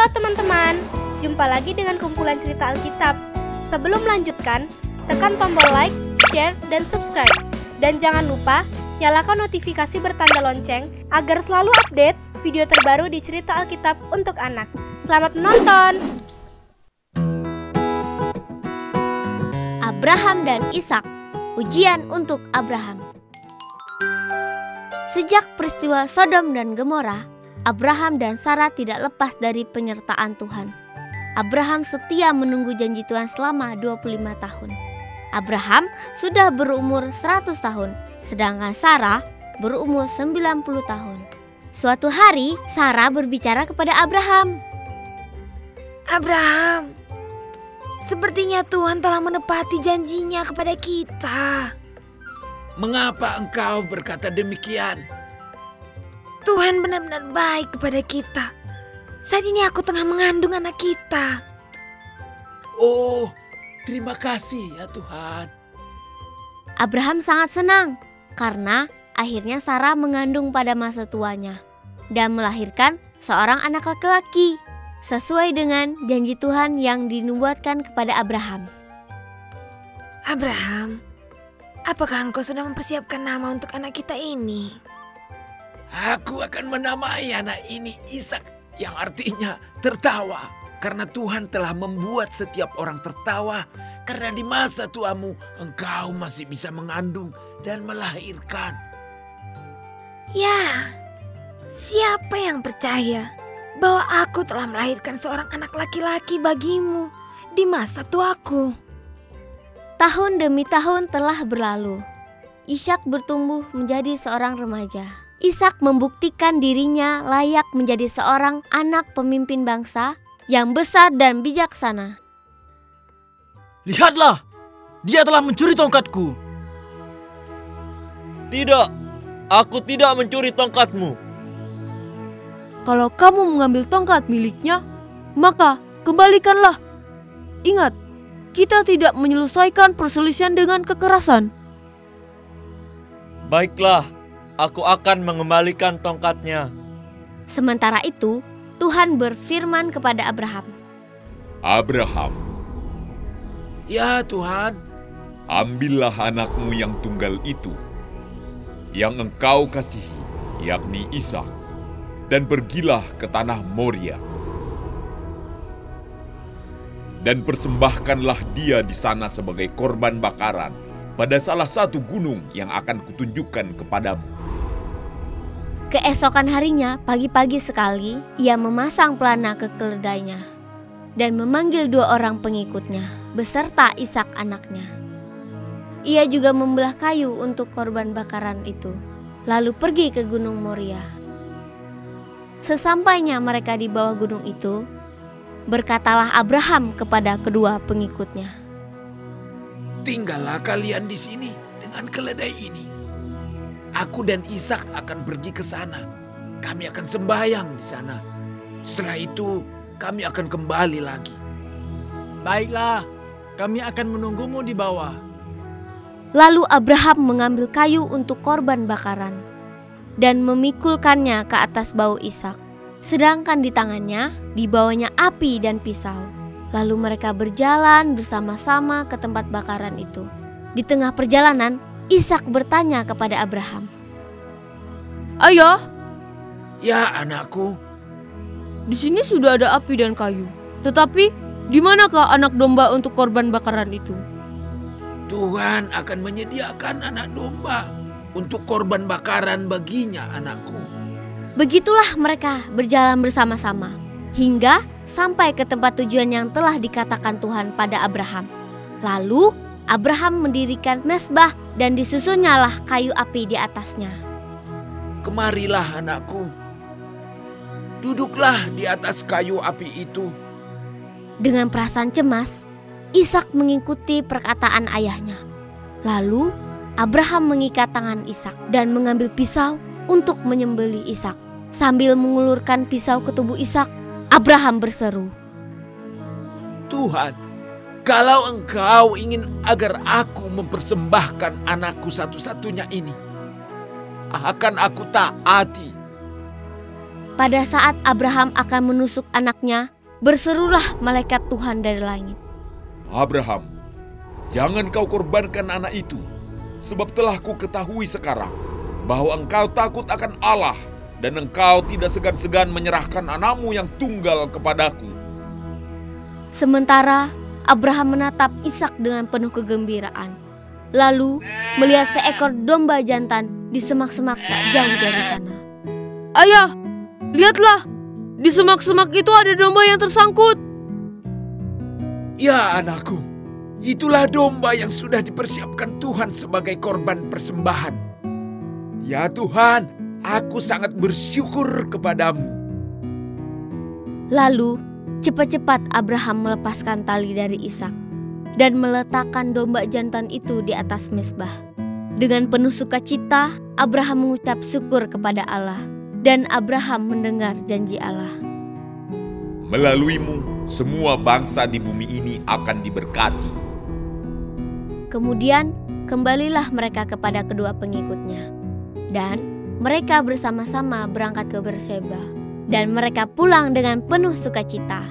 Halo teman-teman, jumpa lagi dengan kumpulan cerita Alkitab. Sebelum melanjutkan, tekan tombol like, share, dan subscribe. Dan jangan lupa, nyalakan notifikasi bertanda lonceng agar selalu update video terbaru di cerita Alkitab untuk anak. Selamat menonton! Abraham dan Ishak, ujian untuk Abraham. Sejak peristiwa Sodom dan Gomora, Abraham dan Sarah tidak lepas dari penyertaan Tuhan. Abraham setia menunggu janji Tuhan selama 25 tahun. Abraham sudah berumur 100 tahun, sedangkan Sarah berumur 90 tahun. Suatu hari, Sarah berbicara kepada Abraham. Abraham, sepertinya Tuhan telah menepati janjinya kepada kita. Mengapa engkau berkata demikian? Tuhan benar-benar baik kepada kita. Saat ini aku tengah mengandung anak kita. Oh, terima kasih ya Tuhan. Abraham sangat senang karena akhirnya Sarah mengandung pada masa tuanya dan melahirkan seorang anak laki-laki sesuai dengan janji Tuhan yang dinubuatkan kepada Abraham. Abraham, apakah engkau sudah mempersiapkan nama untuk anak kita ini? Aku akan menamai anak ini Ishak, yang artinya tertawa. Karena Tuhan telah membuat setiap orang tertawa. Karena di masa tuamu engkau masih bisa mengandung dan melahirkan. Ya, siapa yang percaya bahwa aku telah melahirkan seorang anak laki-laki bagimu di masa tuaku? Tahun demi tahun telah berlalu. Ishak bertumbuh menjadi seorang remaja. Ishak membuktikan dirinya layak menjadi seorang anak pemimpin bangsa yang besar dan bijaksana. Lihatlah, dia telah mencuri tongkatku. Tidak, aku tidak mencuri tongkatmu. Kalau kamu mengambil tongkat miliknya, maka kembalikanlah. Ingat, kita tidak menyelesaikan perselisihan dengan kekerasan. Baiklah, aku akan mengembalikan tongkatnya. Sementara itu, Tuhan berfirman kepada Abraham. Abraham, Ya Tuhan, ambillah anakmu yang tunggal itu, yang engkau kasihi, yakni Ishak, dan pergilah ke tanah Moria. Dan persembahkanlah dia di sana sebagai korban bakaran pada salah satu gunung yang akan kutunjukkan kepadamu. Keesokan harinya, pagi-pagi sekali, ia memasang pelana ke keledainya dan memanggil 2 orang pengikutnya beserta Ishak anaknya. Ia juga membelah kayu untuk korban bakaran itu, lalu pergi ke Gunung Moria. Sesampainya mereka di bawah gunung itu, berkatalah Abraham kepada kedua pengikutnya, tinggallah kalian di sini dengan keledai ini. Aku dan Ishak akan pergi ke sana. Kami akan sembahyang di sana. Setelah itu, kami akan kembali lagi. Baiklah, kami akan menunggumu di bawah. Lalu Abraham mengambil kayu untuk korban bakaran dan memikulkannya ke atas bahu Ishak. Sedangkan di tangannya dibawanya api dan pisau. Lalu mereka berjalan bersama-sama ke tempat bakaran itu. Di tengah perjalanan, Ishak bertanya kepada Abraham, Ayah, Ya anakku, di sini sudah ada api dan kayu. Tetapi, di manakah anak domba untuk korban bakaran itu? Tuhan akan menyediakan anak domba untuk korban bakaran baginya anakku. Begitulah mereka berjalan bersama-sama hingga sampai ke tempat tujuan yang telah dikatakan Tuhan pada Abraham. Lalu Abraham mendirikan mezbah dan disusunnyalah kayu api di atasnya. Kemarilah anakku, duduklah di atas kayu api itu. Dengan perasaan cemas, Ishak mengikuti perkataan ayahnya. Lalu Abraham mengikat tangan Ishak dan mengambil pisau untuk menyembelih Ishak. Sambil mengulurkan pisau ke tubuh Ishak, Abraham berseru, Tuhan, kalau engkau ingin agar aku mempersembahkan anakku satu-satunya ini, akan aku taati. Pada saat Abraham akan menusuk anaknya, berserulah malaikat Tuhan dari langit. Abraham, jangan kau korbankan anak itu, sebab telah ku ketahui sekarang bahwa engkau takut akan Allah dan engkau tidak segan-segan menyerahkan anakmu yang tunggal kepadaku. Sementara Abraham menatap Ishak dengan penuh kegembiraan, lalu melihat seekor domba jantan di semak-semak tak jauh dari sana. Ayah, lihatlah, di semak-semak itu ada domba yang tersangkut. Ya anakku, itulah domba yang sudah dipersiapkan Tuhan sebagai korban persembahan. Ya Tuhan, aku sangat bersyukur kepadamu. Lalu cepat-cepat Abraham melepaskan tali dari Ishak dan meletakkan domba jantan itu di atas mezbah. Dengan penuh sukacita, Abraham mengucap syukur kepada Allah, dan Abraham mendengar janji Allah. Melaluimu, semua bangsa di bumi ini akan diberkati. Kemudian kembalilah mereka kepada kedua pengikutnya, dan mereka bersama-sama berangkat ke Berseba, dan mereka pulang dengan penuh sukacita.